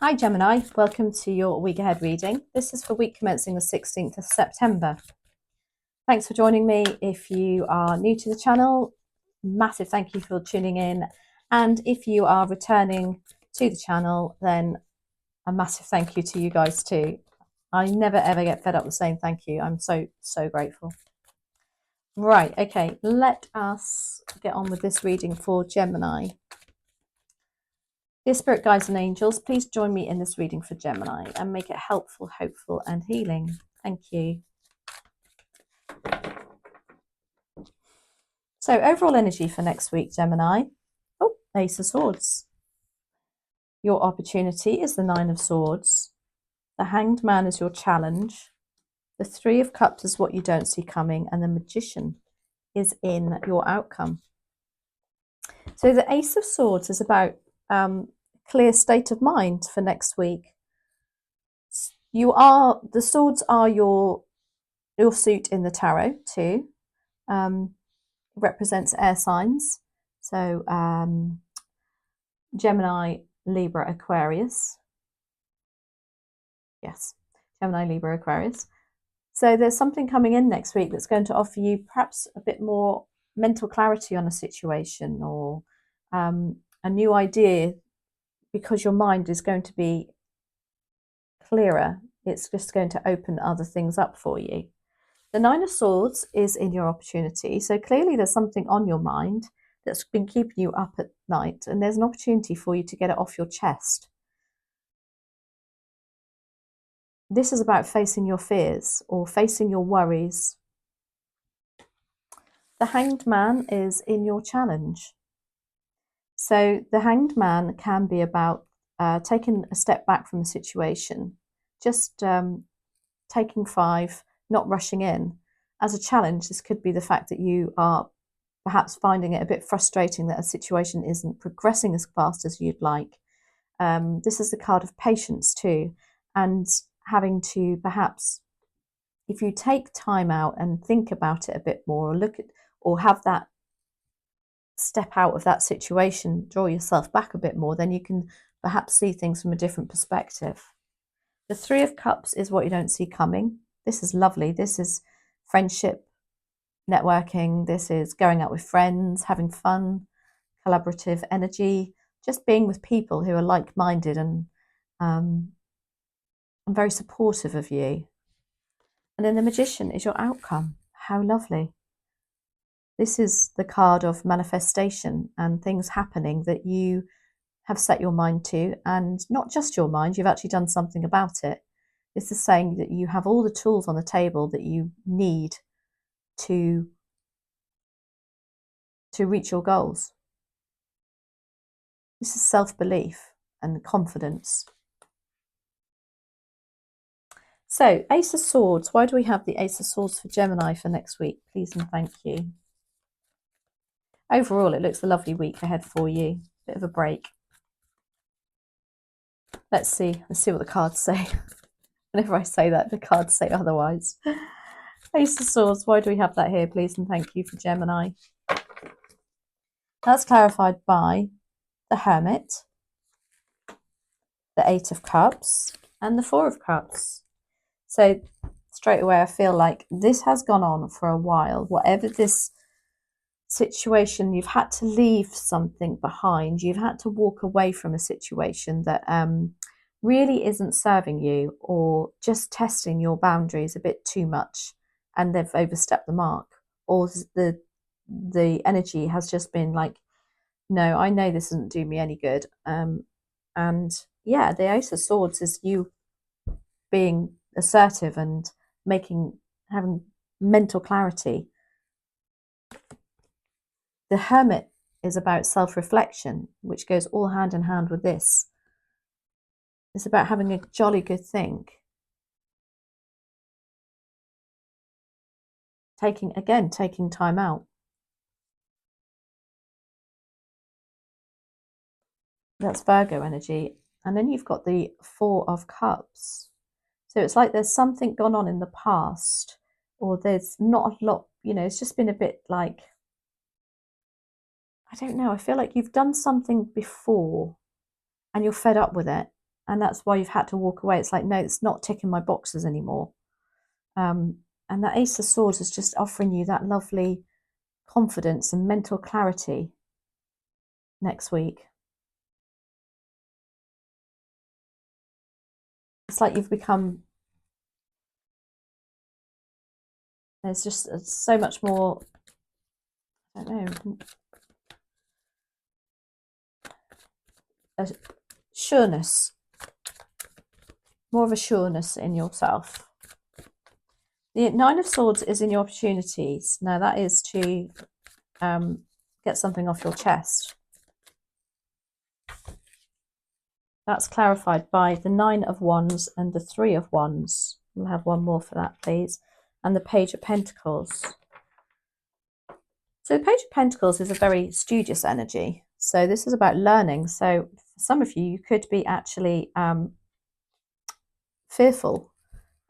Hi Gemini, welcome to your week ahead reading. This is for week commencing the 16th of September. Thanks for joining me. If you are new to the channel, massive thank you for tuning in. And if you are returning to the channel, then a massive thank you to you guys too. I never ever get fed up with saying thank you. I'm so grateful. Right, okay, let us get on with this reading for Gemini. Dear Spirit Guides and Angels, please join me in this reading for Gemini and make it helpful, hopeful and healing. Thank you. So overall energy for next week, Gemini. Oh, Ace of Swords. Your opportunity is the Nine of Swords. The Hanged Man is your challenge. The Three of Cups is what you don't see coming. And the Magician is in your outcome. So the Ace of Swords is about clear state of mind for next week. The swords are your suit in the tarot too. Represents air signs. So Gemini, Libra, Aquarius. Yes, Gemini, Libra, Aquarius. So there's something coming in next week that's going to offer you perhaps a bit more mental clarity on a situation or a new idea, because your mind is going to be clearer. It's just going to open other things up for you. The Nine of Swords is in your opportunity. So clearly there's something on your mind that's been keeping you up at night, and there's an opportunity for you to get it off your chest. This is about facing your fears or facing your worries. The Hanged Man is in your challenge. So the Hanged Man can be about taking a step back from the situation, just taking 5, not rushing in. As a challenge, this could be the fact that you are perhaps finding it a bit frustrating that a situation isn't progressing as fast as you'd like. This is the card of patience too, and having to perhaps, if you take time out and think about it a bit more, or look at, or have that step out of that situation, draw yourself back a bit more, then you can perhaps see things from a different perspective. The Three of Cups is what you don't see coming. This is lovely. This is friendship, networking. This is going out with friends, having fun, collaborative energy, just being with people who are like-minded and very supportive of you. And then the Magician is your outcome. How lovely. This is the card of manifestation and things happening that you have set your mind to, and not just your mind, you've actually done something about it. This is saying that you have all the tools on the table that you need to reach your goals. This is self-belief and confidence. So, Ace of Swords. Why do we have the Ace of Swords for Gemini for next week? Please and thank you. Overall, it looks a lovely week ahead for you. Bit of a break. Let's see what the cards say. Whenever I say that, the cards say otherwise. Ace of Swords, why do we have that here, please and thank you for Gemini? That's clarified by the Hermit, the Eight of Cups, and the Four of Cups. So straight away, I feel like this has gone on for a while. Whatever this situation, you've had to leave something behind. You've had to walk away from a situation that really isn't serving you, or just testing your boundaries a bit too much, and they've overstepped the mark, or the energy has just been like, no, I know this doesn't do me any good. And yeah, the Ace of Swords is you being assertive and having mental clarity. The Hermit is about self-reflection, which goes all hand in hand with this. It's about having a jolly good think. Taking time out. That's Virgo energy. And then you've got the Four of Cups. So it's like there's something gone on in the past, or there's not a lot, it's just been a bit like, I don't know, I feel like you've done something before and you're fed up with it. and that's why you've had to walk away. It's like, no, it's not ticking my boxes anymore. And that Ace of Swords is just offering you that lovely confidence and mental clarity next week. It's like you've become, there's just so much more, I don't know, a sureness, more of a sureness in yourself. The Nine of Swords is in your opportunities. Now that is to get something off your chest. That's clarified by the Nine of Wands and the Three of Wands. We'll have one more for that, please. And the Page of Pentacles. So the Page of Pentacles is a very studious energy. So this is about learning. So for some of you, you could be actually fearful.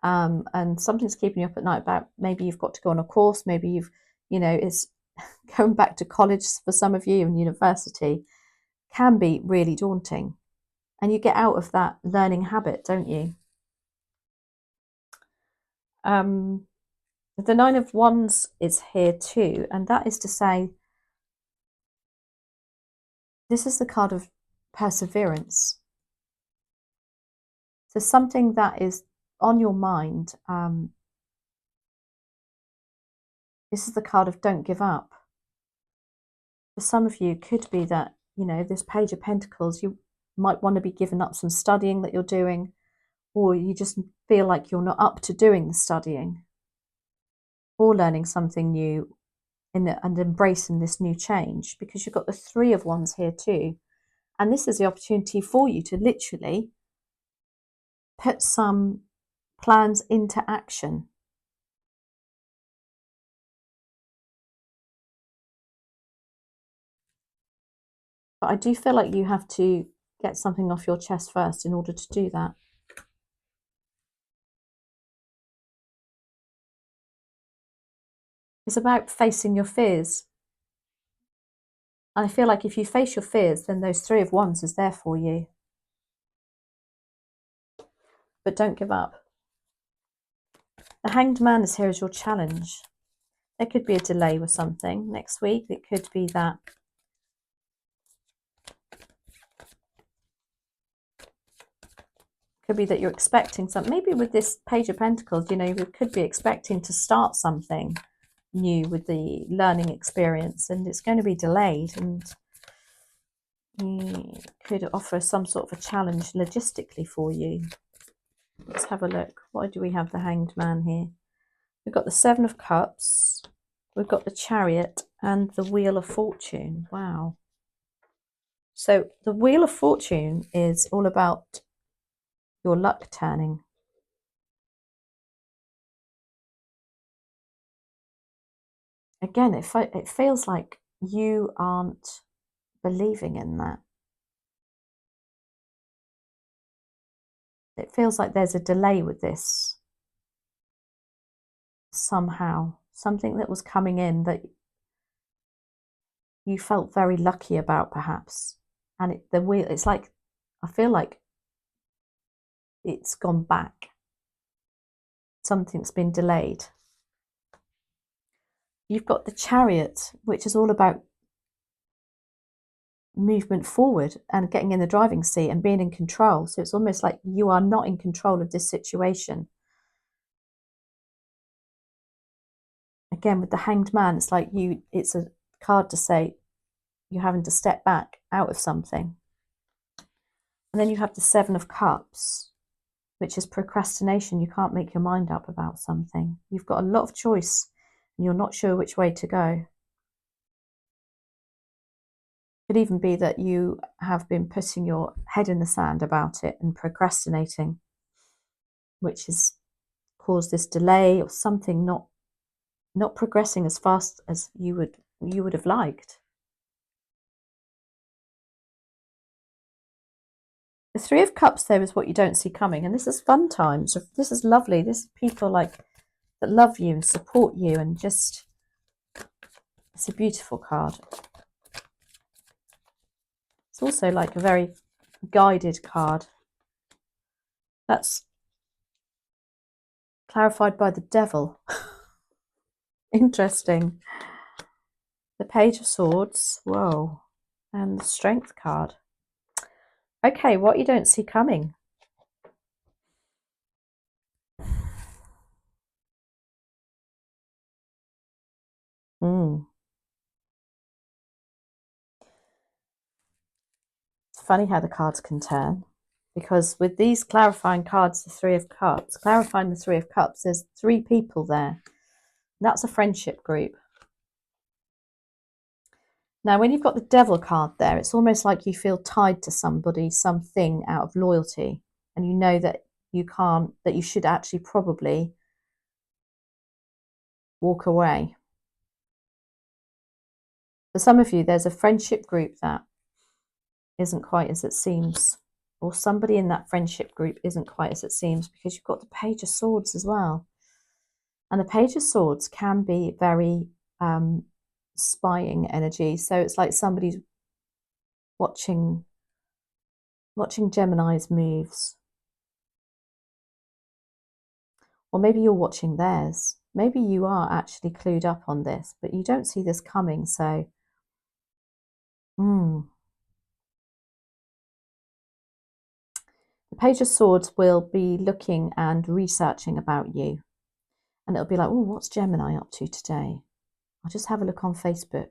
And something's keeping you up at night about maybe you've got to go on a course, maybe you've, it's going back to college for some of you, and university can be really daunting. And you get out of that learning habit, don't you? The Nine of Wands is here too, and that is to say, this is the card of perseverance. So something that is on your mind, this is the card of don't give up. For some of you, it could be that, this Page of Pentacles, you might want to be giving up some studying that you're doing, or you just feel like you're not up to doing the studying or learning something new and embracing this new change, because you've got the Three of Wands here too. And this is the opportunity for you to literally put some plans into action. But I do feel like you have to get something off your chest first in order to do that. It's about facing your fears. And I feel like if you face your fears, then those Three of Wands is there for you. But don't give up. The Hanged Man is here as your challenge. There could be a delay with something next week. It could be that you're expecting something. Maybe with this Page of Pentacles, you could be expecting to start something new with the learning experience, and it's going to be delayed, and you could offer some sort of a challenge logistically for you. Let's have a look. Why do we have the Hanged Man here? We've got the Seven of Cups, we've got the Chariot, and the Wheel of Fortune. Wow. So the Wheel of Fortune is all about your luck turning. Again, it feels like you aren't believing in that. It feels like there's a delay with this. Somehow, something that was coming in that you felt very lucky about, perhaps. And it's like, I feel like it's gone back. Something's been delayed. You've got the Chariot, which is all about movement forward and getting in the driving seat and being in control. So it's almost like you are not in control of this situation. Again, with the Hanged Man, it's like it's a card to say you're having to step back out of something. And then you have the Seven of Cups, which is procrastination. You can't make your mind up about something. You've got a lot of choice and you're not sure which way to go. It could even be that you have been putting your head in the sand about it and procrastinating, which has caused this delay or something not progressing as fast as you would have liked. The Three of Cups there is what you don't see coming, and this is fun times. This is lovely. This is people like that love you and support you, and just, it's a beautiful card. It's also like a very guided card. That's clarified by the devil. Interesting. The Page of Swords. Whoa. And the Strength card. Okay, what you don't see coming. It's funny how the cards can turn, because with these clarifying cards, the Three of Cups, clarifying the Three of Cups, there's 3 people there. That's a friendship group. Now, when you've got the Devil card there, it's almost like you feel tied to somebody, something out of loyalty, and you know that you can't, that you should actually probably walk away. For some of you, there's a friendship group that isn't quite as it seems, or somebody in that friendship group isn't quite as it seems, because you've got the Page of Swords as well. And the Page of Swords can be very spying energy. So it's like somebody's watching Gemini's moves. Or maybe you're watching theirs. Maybe you are actually clued up on this, but you don't see this coming. So, the Page of Swords will be looking and researching about you. And it'll be like, oh, what's Gemini up to today? I'll just have a look on Facebook.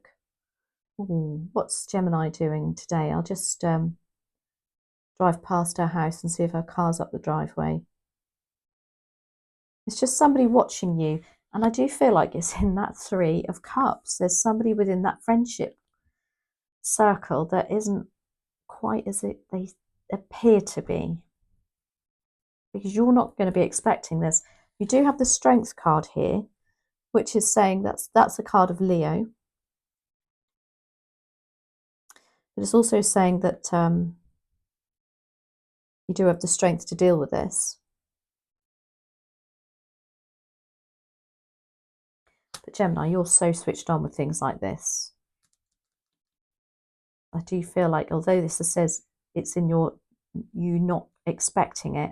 Oh, what's Gemini doing today? I'll just drive past her house and see if her car's up the driveway. It's just somebody watching you. And I do feel like it's in that Three of Cups. There's somebody within that friendship circle that isn't quite as they appear to be. Because you're not going to be expecting this. You do have the Strength card here, which is saying that's a card of Leo. But it's also saying that you do have the strength to deal with this. But Gemini, you're so switched on with things like this. I do feel like, although this says it's in you not expecting it,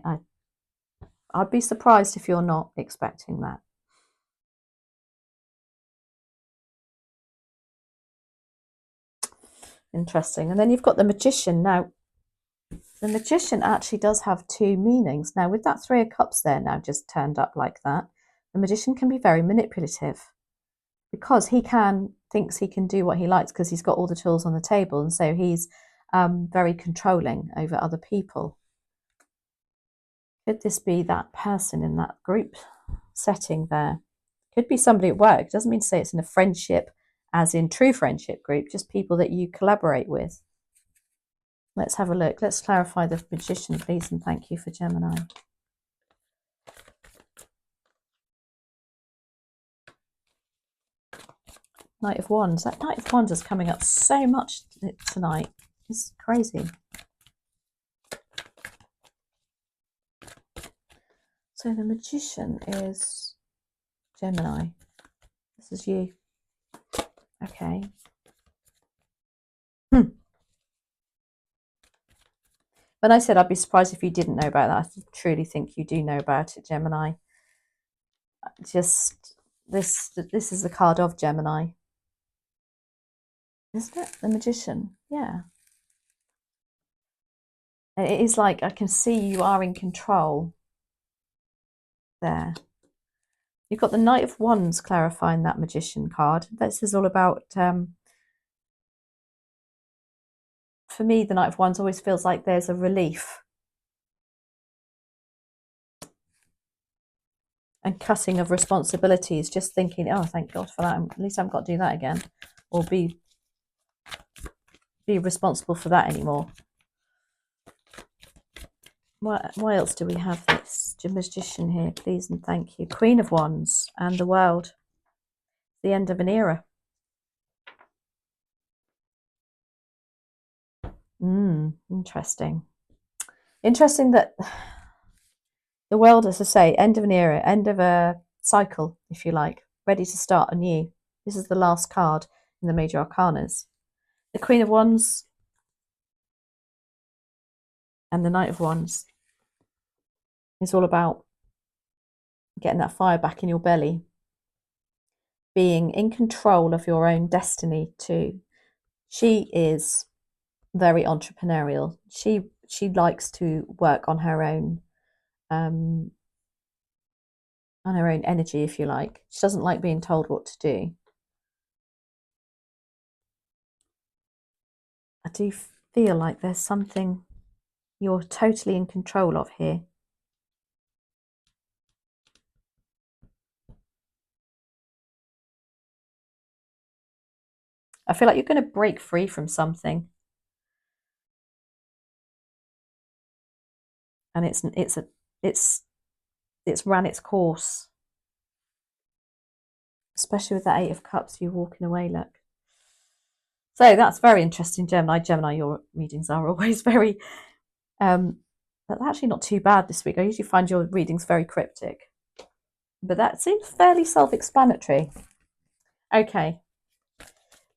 I'd be surprised if you're not expecting that. Interesting. And then you've got the Magician. Now, the Magician actually does have 2 meanings. Now, with that Three of Cups there now just turned up like that, the Magician can be very manipulative, because he thinks he can do what he likes because he's got all the tools on the table, and so he's very controlling over other people. Could this be that person in that group setting there? Could be somebody at work. Doesn't mean to say it's in a friendship, as in true friendship group, just people that you collaborate with. Let's have a look. Let's clarify the Magician, please, and thank you for Gemini. Knight of Wands. That Knight of Wands is coming up so much tonight. It's crazy. So the Magician is Gemini. This is you. Okay. When I said I'd be surprised if you didn't know about that, I truly think you do know about it, Gemini. Just this is the card of Gemini. Isn't it? The Magician. Yeah. It is like, I can see you are in control there. You've got the Knight of Wands clarifying that Magician card. This is all about, for me, the Knight of Wands always feels like there's a relief and cutting of responsibilities, just thinking, oh, thank God for that. At least I haven't got to do that again, or be responsible for that anymore. Why else do we have this Magician here, please and thank you? Queen of Wands and the World. The end of an era. Interesting. Interesting that the World, as I say, end of an era, end of a cycle, if you like, ready to start anew. This is the last card in the major arcanas. The Queen of Wands and the Knight of Wands. It's all about getting that fire back in your belly, being in control of your own destiny too. She is very entrepreneurial. She likes to work um, on her own energy, if you like. She doesn't like being told what to do. I do feel like there's something you're totally in control of here. I feel like you're going to break free from something, and it's ran its course. Especially with that Eight of Cups, you walking away. Look, so that's very interesting, Gemini. Gemini, your readings are always very. That's actually not too bad this week. I usually find your readings very cryptic, but that seems fairly self-explanatory. Okay,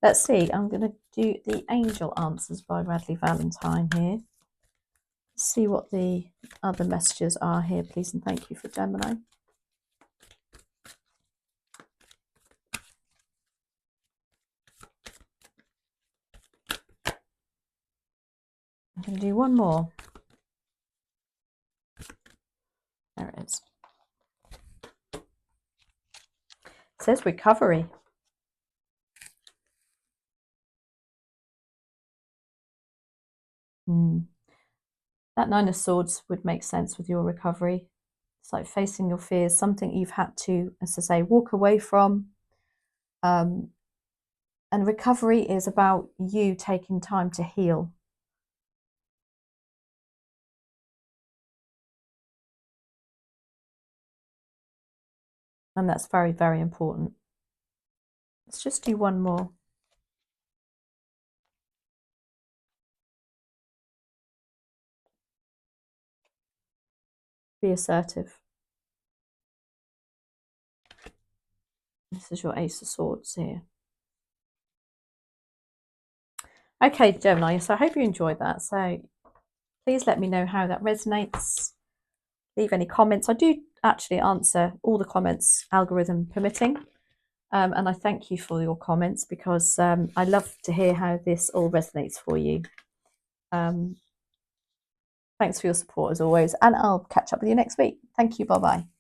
let's see. I'm going to do the Angel Answers by Radley Valentine here. See what the other messages are here, please, and thank you for Gemini. I'm going to do one more. There it is. It says recovery. That Nine of Swords would make sense with your recovery. It's like facing your fears, something you've had to, as I say, walk away from. And recovery is about you taking time to heal. And that's very, very important. Let's just do one more. Be assertive. This is your Ace of Swords here. Okay, Gemini, so I hope you enjoyed that. So please let me know how that resonates. Leave any comments. I do actually answer all the comments, algorithm permitting. And I thank you for your comments because I love to hear how this all resonates for you. Thanks for your support as always, and I'll catch up with you next week. Thank you. Bye-bye.